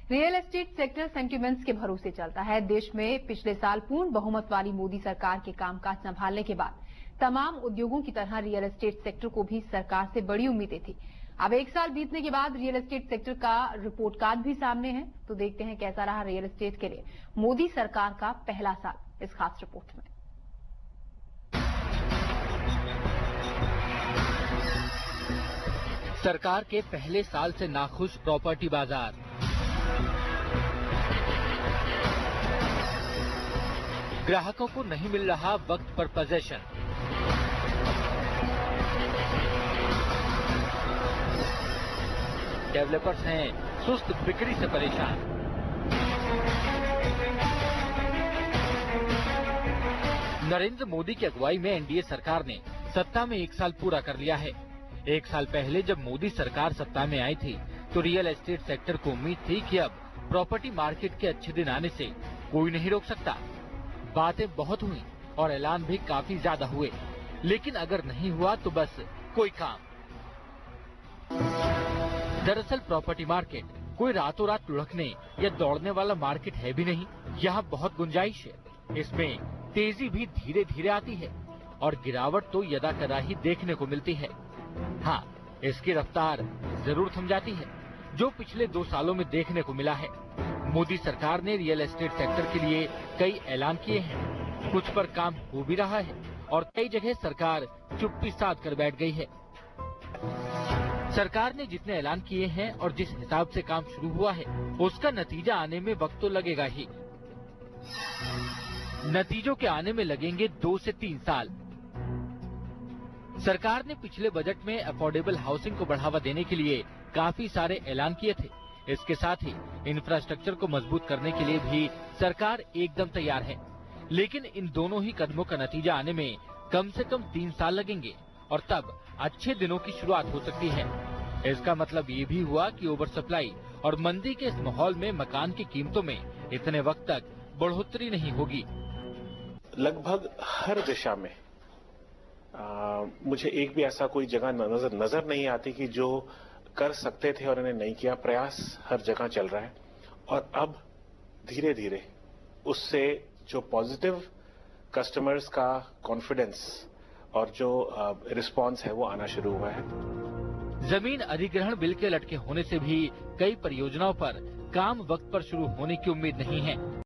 Real estate sector sentiments के भरोसे चलता है। देश में पिछले साल पूर्ण बहुमत वाली मोदी सरकार के कामकाज संभालने के बाद तमाम उद्योगों की तरह रियल एस्टेट सेक्टर को भी सरकार से बड़ी उम्मीदें थी। अब एक साल बीतने के बाद रियल एस्टेट सेक्टर का रिपोर्ट कार्ड भी सामने है, तो देखते हैं कैसा रहा रियल एस्टेट के लिए मोदी सरकार का पहला साल इस खास रिपोर्ट में। सरकार के पहले साल से नाखुश प्रॉपर्टी बाजार। ग्राहकों को नहीं मिल रहा वक्त पर पोजीशन। डेवलपर्स हैं सुस्त बिक्री से परेशान। नरेंद्र मोदी की अगुवाई में एनडीए सरकार ने सत्ता में एक साल पूरा कर लिया है। एक साल पहले जब मोदी सरकार सत्ता में आई थी तो रियल एस्टेट सेक्टर को उम्मीद थी कि अब प्रॉपर्टी मार्केट के अच्छे दिन आने से कोई नहीं रोक सकता। बातें बहुत हुई और ऐलान भी काफी ज्यादा हुए, लेकिन अगर नहीं हुआ तो बस कोई काम। दरअसल प्रॉपर्टी मार्केट कोई रातों रात लुढ़कने या दौड़ने वाला मार्केट है भी नहीं। यहाँ बहुत गुंजाइश है। इसमें तेजी भी धीरे धीरे आती है और गिरावट तो यदा कदा ही देखने को मिलती है। हाँ, इसकी रफ्तार जरूर थम जाती है, जो पिछले 2 सालों में देखने को मिला है। मोदी सरकार ने रियल एस्टेट सेक्टर के लिए कई ऐलान किए हैं। कुछ पर काम हो भी रहा है और कई जगह सरकार चुप्पी साध कर बैठ गई है। सरकार ने जितने ऐलान किए हैं और जिस हिसाब से काम शुरू हुआ है, उसका नतीजा आने में वक्त तो लगेगा ही। नतीजों के आने में लगेंगे 2 से 3 साल। सरकार ने पिछले बजट में अफोर्डेबल हाउसिंग को बढ़ावा देने के लिए काफी सारे ऐलान किए थे। इसके साथ ही इंफ्रास्ट्रक्चर को मजबूत करने के लिए भी सरकार एकदम तैयार है। लेकिन इन दोनों ही कदमों का नतीजा आने में कम से कम 3 साल लगेंगे और तब अच्छे दिनों की शुरुआत हो सकती है। इसका मतलब ये भी हुआ कि ओवर सप्लाई और मंदी के इस माहौल में मकान की कीमतों में इतने वक्त तक बढ़ोतरी नहीं होगी। लगभग हर दिशा में मुझे एक भी ऐसा कोई जगह नजर नहीं आती कि जो कर सकते थे और इन्हें नहीं किया। प्रयास हर जगह चल रहा है और अब धीरे धीरे उससे जो पॉजिटिव कस्टमर्स का कॉन्फिडेंस और जो रिस्पांस है वो आना शुरू हुआ है। जमीन अधिग्रहण बिल के लटके होने से भी कई परियोजनाओं पर काम वक्त पर शुरू होने की उम्मीद नहीं है।